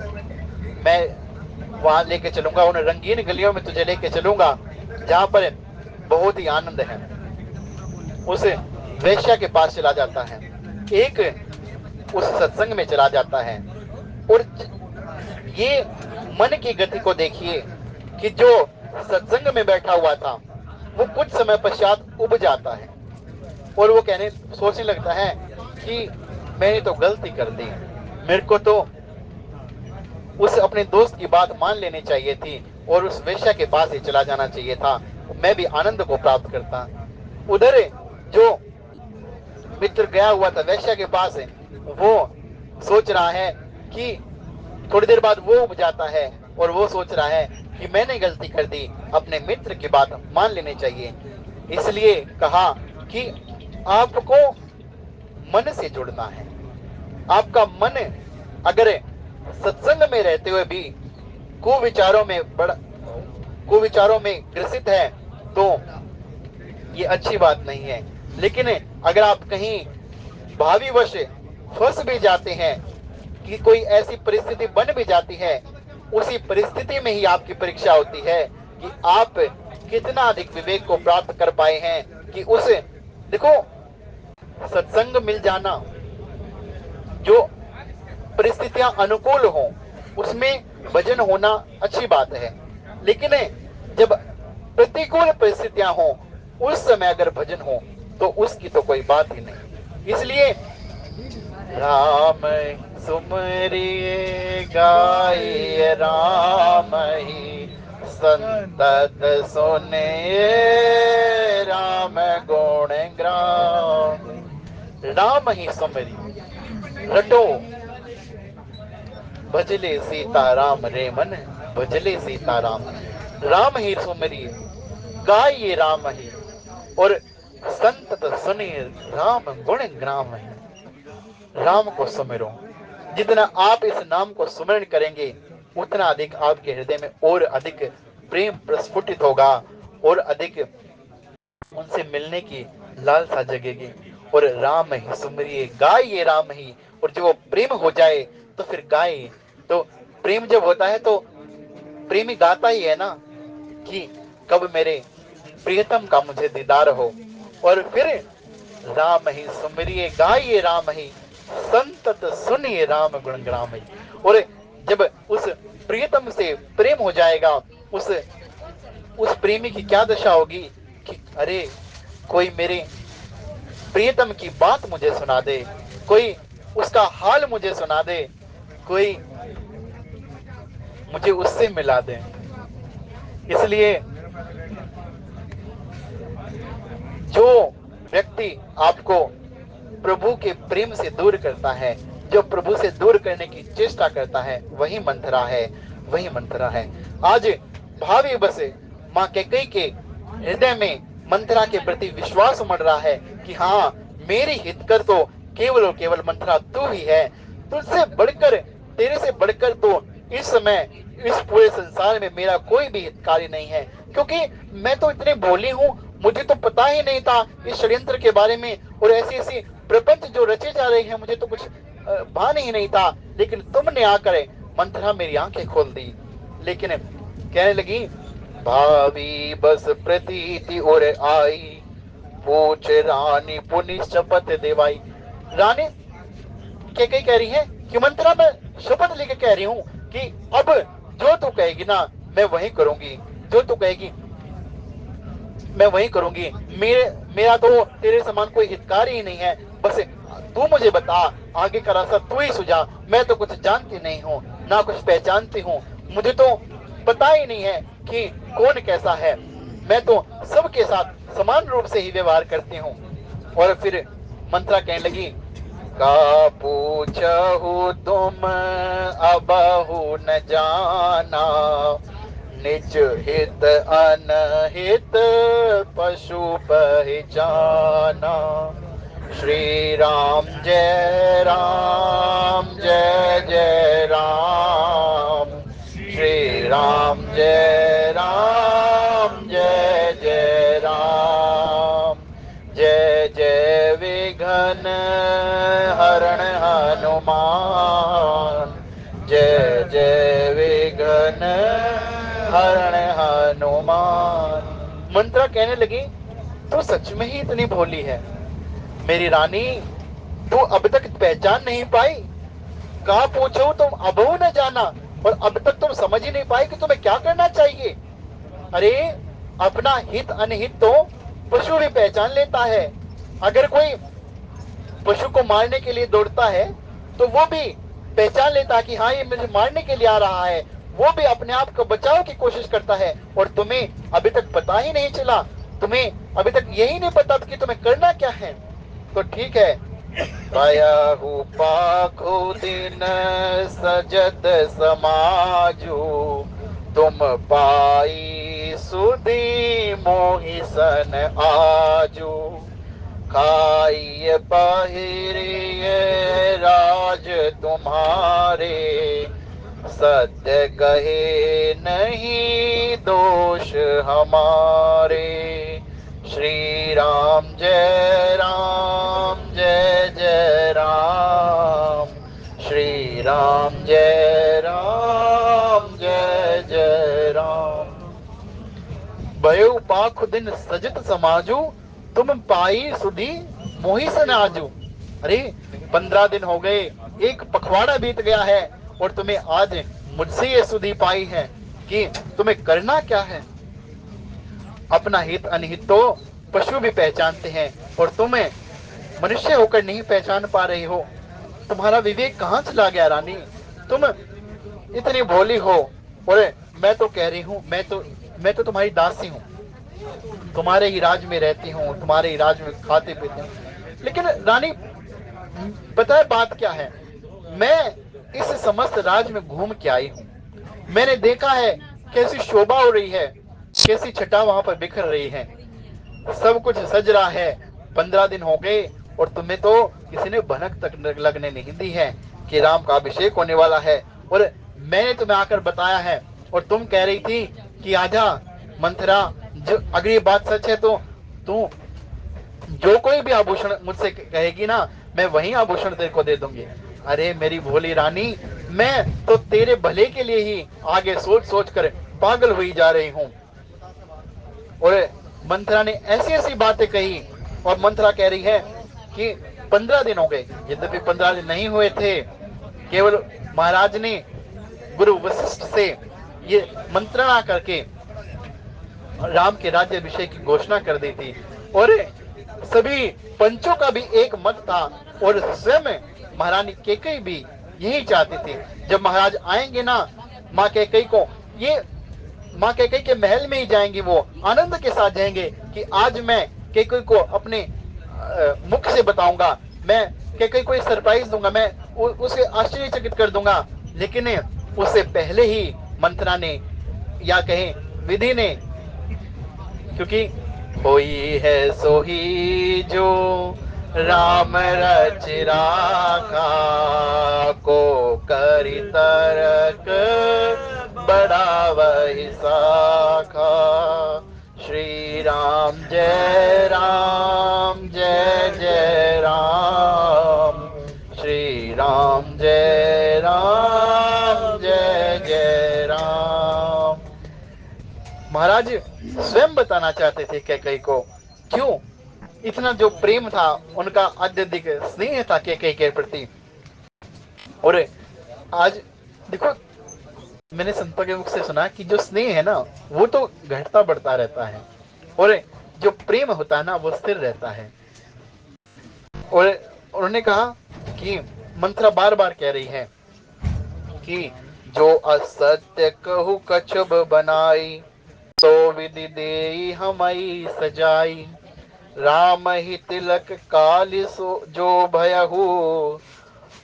मैं वहां लेके चलूंगा, उन रंगीन गलियों में तुझे लेके चलूंगा जहां पर बहुत ही आनंद है। उस वेश्या के पास चला जाता है, एक उस सत्संग में चला जाता है। और ये मन की गति को देखिए कि जो सत्संग में बैठा हुआ था वो कुछ समय पश्चात उब जाता है और वो सोचने लगता है कि मैंने तो गलती कर दी, मेरे को तो उस अपने दोस्त की बात मान लेनी चाहिए थी और उस वेश्या के पास ही चला जाना चाहिए था, मैं भी आनंद को प्राप्त करता। उधर जो मित्र गया हुआ था वेश्या के पास, वो सोच रहा है कि थोड़ी देर बाद वो उब जाता है और वो सोच रहा है कि मैंने गलती कर दी, अपने मित्र की बात मान लेनी चाहिए। इसलिए कहा कि आपको मन से जुड़ना है। आपका मन अगर सत्संग में रहते हुए भी कुविचारों में ग्रसित है तो ये अच्छी बात नहीं है। लेकिन अगर आप कहीं भावीवश फंस भी जाते हैं कि कोई ऐसी परिस्थिति बन भी जाती है, उसी परिस्थिति में ही आपकी परीक्षा होती है कि आप कितना अधिक विवेक को प्राप्त कर पाए हैं। कि उस देखो, सत्संग मिल जाना, जो परिस्थितियां अनुकूल हो उसमें भजन होना अच्छी बात है, लेकिन जब प्रतिकूल परिस्थितियां हो उस समय अगर भजन हो तो उसकी तो कोई बात ही नहीं। इसलिए राम सुमरिए गाय राम ही संतत सुने राम गुण ग्राम। राम ही सुमरी रटो भजले सीताराम रे मन, भजले सीताराम। राम ही सुमरी गाय राम ही और संतत सुने राम गुण ग्राम ही। राम को सुमिरो, जितना आप इस नाम को सुमिरन करेंगे उतना अधिक आपके हृदय में और अधिक प्रेम प्रस्फुटित होगा और अधिक उनसे मिलने की लालसा जगेगी। और राम ही सुमरिए गाइए राम ही, और जब वो प्रेम हो जाए तो फिर गाए। तो प्रेम जब होता है तो प्रेमी गाता ही है ना कि कब मेरे प्रियतम का मुझे दीदार हो। और फिर राम ही सुमरिए गाइए राम ही संतत सुनिए राम गुण ग्राम ही। और जब उस प्रियतम से प्रेम हो जाएगा, उस प्रेमी की क्या दशा होगी कि अरे कोई मेरे प्रियतम की बात मुझे सुना दे, कोई उसका हाल मुझे सुना दे, कोई मुझे उससे मिला दे। इसलिए जो व्यक्ति आपको प्रभु के प्रेम से दूर करता है, जो प्रभु से दूर करने की चेष्टा करता है, वही मंथरा है, वही मंथरा है। आज भावी बस मां कैकेयी के हृदय में मंथरा के प्रति विश्वास उमड़ रहा है कि हाँ, मेरी हितकर तो केवल और केवल मंथरा तू ही है। तुझसे बढ़कर, तेरे से बढ़कर तो इस समय इस पूरे संसार में मेरा कोई भी हितकारी नहीं है, क्योंकि मैं तो इतने भोली हूँ, मुझे तो पता ही नहीं था इस षड्यंत्र के बारे में, और ऐसी ऐसी प्रपंच जो रचे जा रहे हैं मुझे तो कुछ भान ही नहीं था। लेकिन तुमने आकर मंथरा मेरी आंखें खोल दी। लेकिन कहने लगी भावी बस प्रतीति और आई, पूछ रानी पुनि शपथ देवाई। रानी कैकेयी कह रही है कि मंथरा, मैं शपथ लेके कह रही हूँ कि अब जो तू कहेगी ना मैं वही करूंगी, जो तू कहेगी मैं वही करूंगी। मेरा तो तेरे समान कोई हितकारी ही नहीं है। बस तू मुझे बता, आगे का रास्ता तू ही सुझा। मैं तो कुछ जानती नहीं हूँ, ना कुछ पहचानती हूँ। मुझे तो पता ही नहीं है कि कौन कैसा है। मैं तो सबके साथ समान रूप से ही व्यवहार करती हूँ। और फिर मंत्रा कहने लगी, का पूछहु तुम अबहु न जाना, निज हित अनहित पशु पहचाना। श्री राम जय राम, जय जय राम। श्री राम जय राम, जय जय राम। जय जय विघ्न हरण हनुमान, जय जय विघ्न हरण हनुमान। मंत्रा कहने लगी, तू सच में ही इतनी भोली है मेरी रानी। तू अब तक पहचान नहीं पाई? कहा पूछो तुम अबहु न जाना, और अब तक तुम समझ ही नहीं पाई कि तुम्हें क्या करना चाहिए। अरे अपना हित अनहित तो पशु भी पहचान लेता है। अगर कोई पशु को मारने के लिए दौड़ता है तो वो भी पहचान लेता है कि हाँ ये मुझे मारने के लिए आ रहा है। वो भी अपने आप को बचाव की कोशिश करता है। और तुम्हें अभी तक पता ही नहीं चला, तुम्हें अभी तक यही नहीं पता कि तुम्हें करना क्या है। तो ठीक है, कयहु पाखु दिन सजत समाजू, तुम पाई सुधी मोहि सन आजू। खाइए पहिरिए राज तुम्हारे, सत्य कहे नहीं दोष हमारे। श्री राम जय राम, जय जय राम। श्री राम जय राम, जय जय राम। भयो पाख दिन सजत समाजू, तुम पाई सुधी मोहि सन आजू। अरे 15 दिन हो गए, एक पखवाड़ा बीत गया है, और तुम्हें आज मुझसे ये सुधी पाई है कि तुम्हें करना क्या है। अपना हित अनहित तो पशु भी पहचानते हैं, और तुम्हें मनुष्य होकर नहीं पहचान पा रही हो। तुम्हारा विवेक कहाँ चला गया रानी? तुम इतनी भोली हो। और मैं तो कह रही हूँ, मैं तो तुम्हारी दासी हूँ, तुम्हारे ही राज में रहती हूँ, तुम्हारे ही राज में खाते पीते हूँ। लेकिन रानी, पता है बात क्या है? मैं इस समस्त राज में घूम के आई हूँ। मैंने देखा है कैसी शोभा हो रही है, कैसी छटा वहां पर बिखर रही है, सब कुछ सज रहा है। 15 दिन हो गए और तुम्हें तो किसी ने भनक तक लगने नहीं दी है कि राम का अभिषेक होने वाला है। और मैंने तुम्हें आकर बताया है, और तुम कह रही थी कि आजा मंथरा, जो अगर ये बात सच है तो तू जो कोई भी आभूषण मुझसे कहेगी ना, मैं वही आभूषण तेरे को दे दूंगी। अरे मेरी भोली रानी, मैं तो तेरे भले के लिए ही आगे सोच सोच कर पागल हुई जा रही हूँ। और मंत्रा ने ऐसी ऐसी बातें कही, और मंत्रा कह रही है कि 15 दिन हो गए। यद्यपि 15 दिन नहीं हुए थे, केवल महाराज ने गुरु वशिष्ठ से ये मंत्रणा करके राम के राज्य अभिषेक की घोषणा कर दी थी। और सभी पंचों का भी एक मत था, और स्वयं महारानी कैकेयी भी यही चाहती थी। जब महाराज आएंगे ना, माँ कैकेयी को ये माँ कैकेयी के महल में ही जाएंगे, वो आनंद के साथ जाएंगे कि आज मैं कैकेयी को अपने मुख से बताऊंगा, मैं कैकेयी को सरप्राइज दूंगा, मैं उसे आश्चर्यचकित कर दूंगा। लेकिन उससे पहले ही मंथरा ने, या कहें विधि ने, क्योंकि होई है सोही जो राम रच राखा, को करी तरक बड़ा वही साखा। श्री राम जय राम, जय जय राम। श्री राम जय राम, जय जय राम। महाराज स्वयं बताना चाहते थे कैकेयी को, क्यों इतना जो प्रेम था, उनका अत्यधिक स्नेह था कैकेयी के प्रति। और आज देखो, मैंने संतों के मुख से सुना कि जो स्नेह है ना वो तो घटता बढ़ता रहता है, और जो प्रेम होता है ना वो स्थिर रहता है। और उन्होंने कहा कि मंत्रा बार बार कह रही है कि जो असत्य कहु कछुब बनाई, तो विधि देई हमई सजाई। राम ही तिलक काली सो जो भयहु,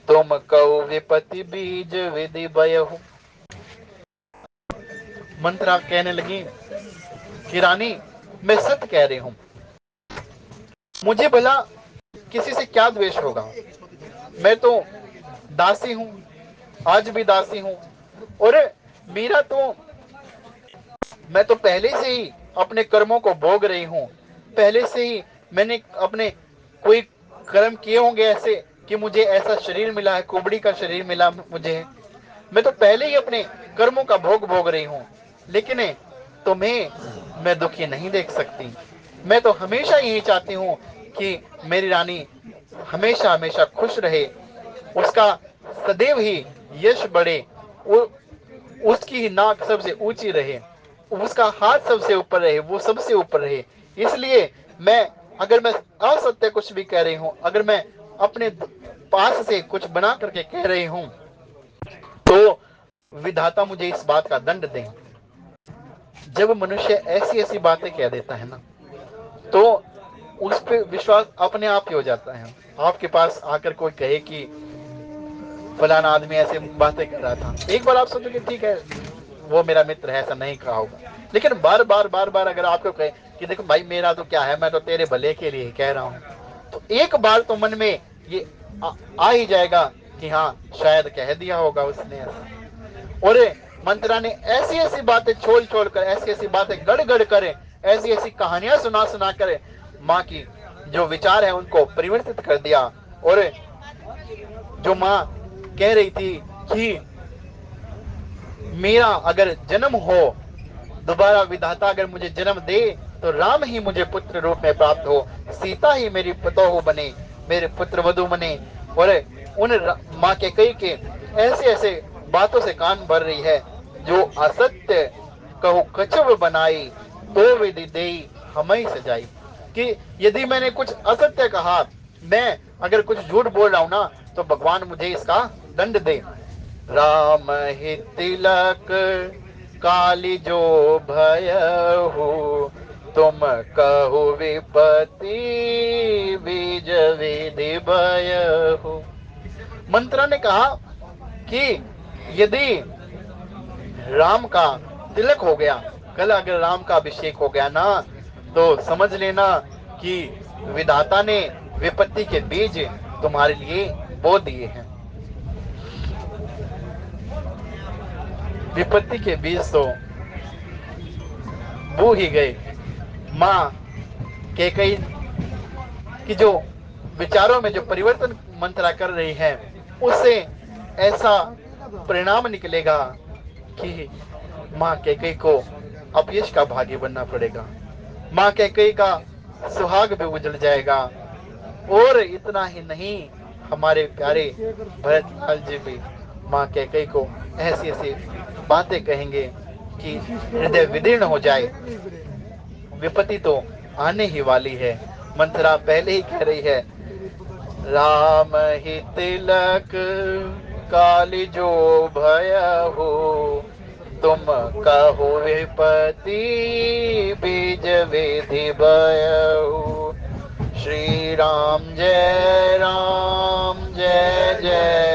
तुम कहो विपति बीज विधि भयहु। मंत्रा कहने लगी कि रानी, मैं सत्य कह रही हूं, मुझे भला किसी से क्या द्वेष होगा। मैं तो दासी हूं, आज भी दासी हूं, और मेरा तो मैं तो पहले से ही अपने कर्मों को भोग रही हूं। पहले से ही मैंने अपने कोई कर्म किए होंगे ऐसे कि मुझे ऐसा शरीर मिला है, कुबड़ी का शरीर मिला मुझे। मैं तो पहले ही अपने कर्मों का भोग भोग रही हूं, लेकिन तुम्हें मैं दुखी नहीं देख सकती। मैं तो हमेशा यही चाहती हूँ कि मेरी रानी हमेशा हमेशा खुश रहे, उसका सदैव ही यश बढ़े, वो उसकी नाक सबसे ऊंची रहे, उसका हाथ सबसे ऊपर रहे, वो सबसे ऊपर रहे। इसलिए मैं, अगर मैं असत्य कुछ भी कह रही हूं, अगर मैं अपने पास से कुछ बना करके कह रही हूं, तो विधाता मुझे इस बात का दंड दें। जब मनुष्य ऐसी ऐसी बातें कह देता है ना, तो उस पे विश्वास अपने आप ही हो जाता है। आपके पास आकर कोई कहे कि फलाना आदमी ऐसे बातें कर रहा था, एक बार आप सोचोगे ठीक है वो मेरा मित्र है, ऐसा नहीं कहा होगा। लेकिन बार बार अगर आपको कहे कि देखो भाई मेरा तो क्या है, मैं तो तेरे भले के लिए कह रहा हूं, तो एक बार तो मन में ये आ ही जाएगा कि हाँ शायद कह दिया होगा उसने ऐसा। और मंत्रा ने ऐसी ऐसी बातें छोड़ छोड़ कर, ऐसी ऐसी बातें गड़ गड़ कर, ऐसी ऐसी कहानियां सुना सुना कर माँ की जो विचार है उनको परिवर्तित कर दिया। और जो माँ कह रही थी कि मेरा अगर जन्म हो, दोबारा विधाता अगर मुझे जन्म दे, तो राम ही मुझे पुत्र रूप में प्राप्त हो, सीता ही मेरी पतोह बने, मेरे पुत्र वधु बने। और उन माँ के कई के ऐसे ऐसे बातों से कान भर रही है, जो असत्य कहू कछुव बनाई, तो विधि देई हमई सजाई। कि यदि मैंने कुछ असत्य कहा, मैं अगर कुछ झूठ बोल रहा हूं ना, तो भगवान मुझे इसका दंड दे। राम ही तिलक काली जो भयहु, तुम कहु विपति बीज विधि भयहु। मंत्रा ने कहा कि यदि राम का तिलक हो गया, कल अगर राम का अभिषेक हो गया ना, तो समझ लेना कि विधाता ने विपत्ति के बीज तुम्हारे लिए बो दिए हैं। विपत्ति के बीज तो बो ही गए। माँ कैकेयी की जो विचारों में जो परिवर्तन मंत्रा कर रही है, उससे ऐसा परिणाम निकलेगा कि माँ कैकेयी को अपयश का भागी बनना पड़ेगा। माँ कैकेयी का सुहाग भी उजड़ जाएगा। और इतना ही नहीं, हमारे प्यारे भरतलाल जी भी माँ कैकेयी को ऐसी ऐसी बातें कहेंगे कि हृदय विदीर्ण हो जाए। विपत्ति तो आने ही वाली है। मंथरा पहले ही कह रही है, राम ही तिलक काली जो भयहु, तुम कहो विपत्ति बीज विधि भयहु। श्री राम जय राम, जय जय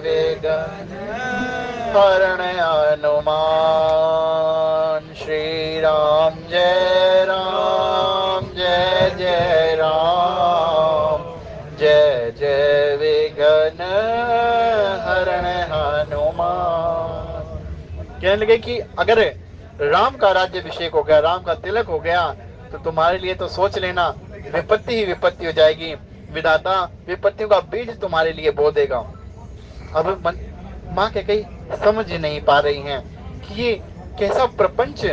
विघ्न हरण हनुमान। श्री राम जय राम, जय जय विघ्न हरण हनुमान। कहने लगे कि अगर राम का राज्याभिषेक हो गया, राम का तिलक हो गया, तो तुम्हारे लिए तो सोच लेना विपत्ति ही विपत्ति हो जाएगी। विधाता विपत्तियों का बीज तुम्हारे लिए बो देगा। अब माँ कैकेयी समझ ही नहीं पा रही हैं कि ये कैसा प्रपंच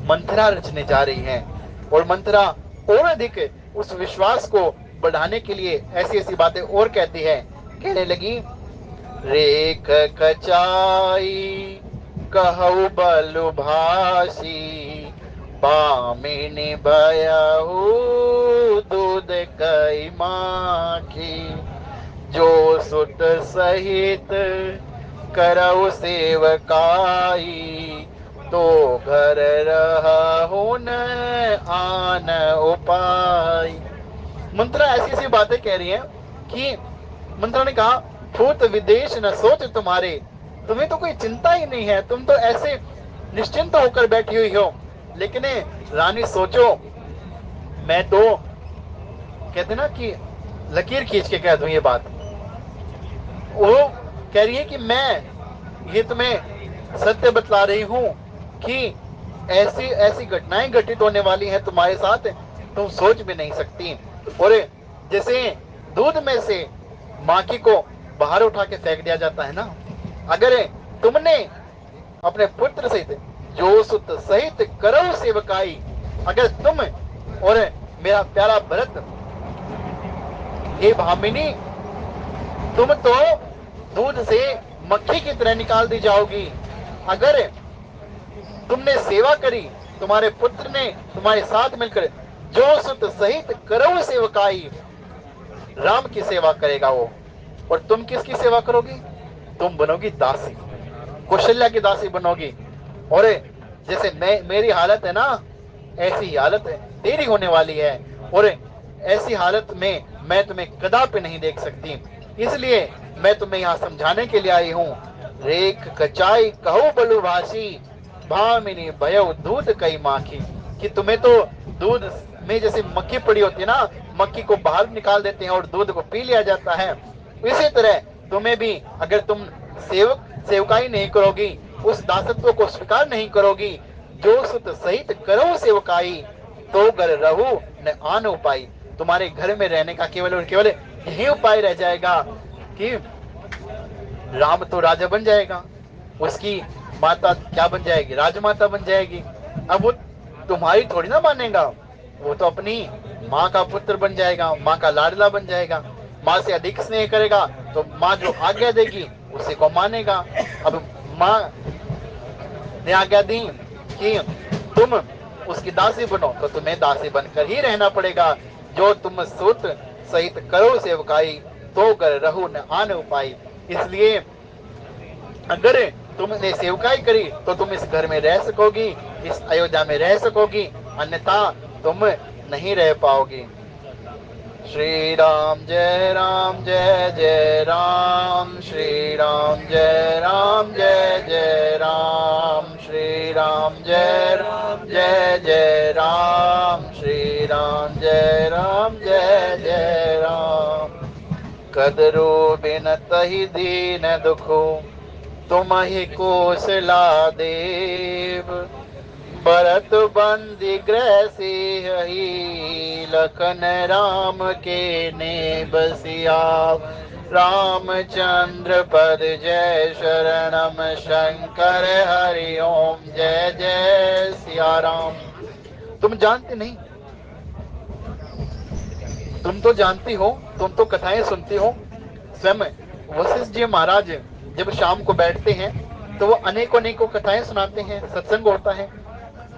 मंथरा रचने जा रही हैं। और मंथरा और अधिक उस विश्वास को बढ़ाने के लिए ऐसी ऐसी बातें और कहती है। कहने लगी, रेख कचाई कहु बलु भासी, भामिनी भयहु दूध कई माखी, जो सुत सहित करऊ सेवकाई, तो घर रहु न आन उपाय। मंत्रा ऐसी ऐसी बातें कह रही है कि मंत्रा ने कहा, भूत विदेश न सोच तुम्हारे, तुम्हें तो कोई चिंता ही नहीं है, तुम तो ऐसे निश्चिंत होकर बैठी हुई हो। लेकिन रानी सोचो, मैं तो कहते ना कि लकीर खींच के कह दूं ये बात। वो कह रही है कि मैं ये तुम्हें सत्य बतला रही हूं कि ऐसी ऐसी घटनाएं घटित होने वाली हैं तुम्हारे साथ, तुम सोच भी नहीं सकती। और जैसे दूध में से माखी को बाहर उठा के फेंक दिया जाता है ना, अगर तुमने अपने पुत्र सहित जो सुत सहित करो सेवकाई, अगर तुम और मेरा प्यारा भरत, हे भामिनी, तुम तो दूध से मक्खी की तरह निकाल दी जाओगी। अगर तुमने सेवा करी, तुम्हारे पुत्र ने तुम्हारे साथ मिलकर जो सुत सहित करो सेवकाई, राम की सेवा करेगा वो। और तुम किसकी सेवा करोगी? तुम बनोगी दासी, कौशल्या की दासी बनोगी। और जैसे मेरी हालत है ना, ऐसी ही हालत तेरी होने वाली है। और ऐसी हालत में मैं तुम्हें कदापि नहीं देख सकती, इसलिए मैं तुम्हें यहाँ समझाने के लिए आई हूँ। रेख कचाई कहो बलु भासी, भामिनी भयउ दूध कई माखी, कि तुम्हें तो दूध में जैसे मक्खी पड़ी होती है ना, मक्खी को बाहर निकाल देते हैं और दूध को पी लिया जाता है, इसी तरह तुम्हें भी, अगर तुम सेवकाई नहीं करोगी, उस दासत्व को स्वीकार नहीं करोगी, जो सुत सहित करो सेवकाई, तो घर रहू न आन उपाय। तुम्हारे घर में रहने का केवल और केवल यही उपाय रह जाएगा कि राम तो राजा बन जाएगा, उसकी माता क्या बन जाएगी? राजमाता बन जाएगी। अब वो तुम्हारी थोड़ी ना मानेगा, वो तो अपनी माँ का पुत्र बन जाएगा, माँ का लाडला बन जाएगा। माँ से अधिक स्नेह करेगा तो माँ जो आज्ञा देगी उसी को मानेगा। अब माँ ने आज्ञा दी कि तुम उसकी दासी बनो, तो तुम्हें दासी बनकर ही रहना पड़ेगा। जो तुम सुत सहित करो सेवकाई, तो कर रहू न आन उपाय। इसलिए अगर तुमने सेवकाई करी तो तुम इस घर में रह सकोगी, इस अयोध्या में रह सकोगी, अन्यथा तुम नहीं रह पाओगी। श्री राम जय राम जय जय राम, श्री राम जय राम जय जय राम, श्री राम जय राम जय जय राम, श्री राम जय राम जय जय राम। कदरो बिन तहि दीन दुखो, तुम ही कोसला देव, भरत बंदी गृह सिंहि, लखन राम के ने बसिया, रामचंद्र पद जय शरणम शंकर हरि ओम, जय जय सिया राम। तुम जानते नहीं, तुम तो जानती हो, तुम तो कथाएं सुनती हो। स्वयं वशिष्ठ जी महाराज जब शाम को बैठते हैं तो वो अनेकों अनेकों कथाएं सुनाते हैं, सत्संग होता है।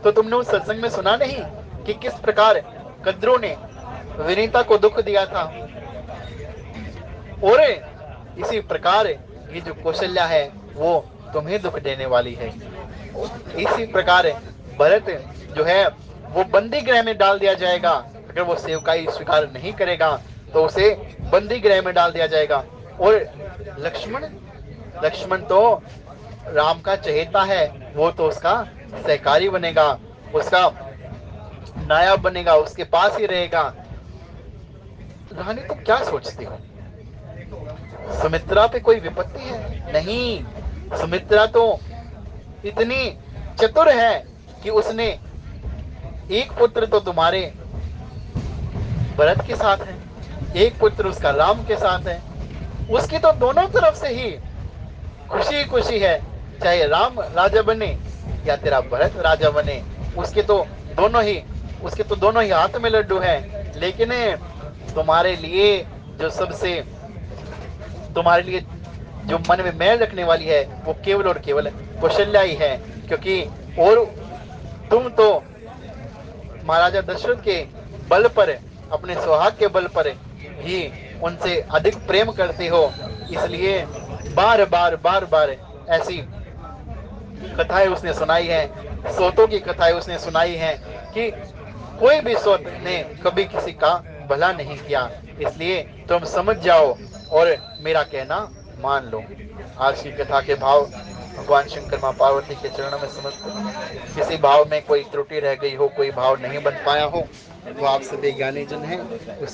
तो तुमने उस सत्संग में सुना नहीं कि किस प्रकार कद्रों ने विनीता को दुख दिया था, और इसी प्रकार ये जो कौशल्या है वो तुम्हें दुख देने वाली है। इसी प्रकार भरत जो है वो बंदी गृह में डाल दिया जाएगा। अगर वो सेवकाई स्वीकार नहीं करेगा तो उसे बंदी गृह में डाल दिया जाएगा। और लक्ष्मण तो राम का चहेता है, वो तो उसका सहकारी बनेगा, उसका नायब बनेगा, उसके पास ही रहेगा। रानी तुम क्या सोचती हो? सुमित्रा पे कोई विपत्ति है? नहीं, सुमित्रा तो इतनी चतुर है कि उसने एक पुत्र तो तुम्हारे भरत के साथ है, एक पुत्र उसका राम के साथ है। उसकी तो दोनों तरफ से ही खुशी खुशी है, चाहे राम राजा बने या तेरा भरत राजा बने। उसके तो दोनों ही हाथ में लड्डू है। लेकिन तुम्हारे लिए जो मन में मैल रखने वाली है वो केवल और केवल कौशल्या ही है, क्योंकि और तुम तो महाराजा दशरथ के बल पर, अपने सुहाग के बल पर ही उनसे अधिक प्रेम करते हो। इसलिए बार बार ऐसी कथाएं उसने सुनाई है, सोतों की कथाएं उसने सुनाई है कि कोई भी सोत ने कभी किसी का भला नहीं किया। इसलिए तुम समझ जाओ और मेरा कहना मान लो। आज की कथा के भाव भगवान शंकर मां पार्वती के चरणों में समर्पित। किसी भाव में कोई त्रुटि रह गई हो, कोई भाव नहीं बन पाया हो, वो आप सभी ज्ञानी जन हैं।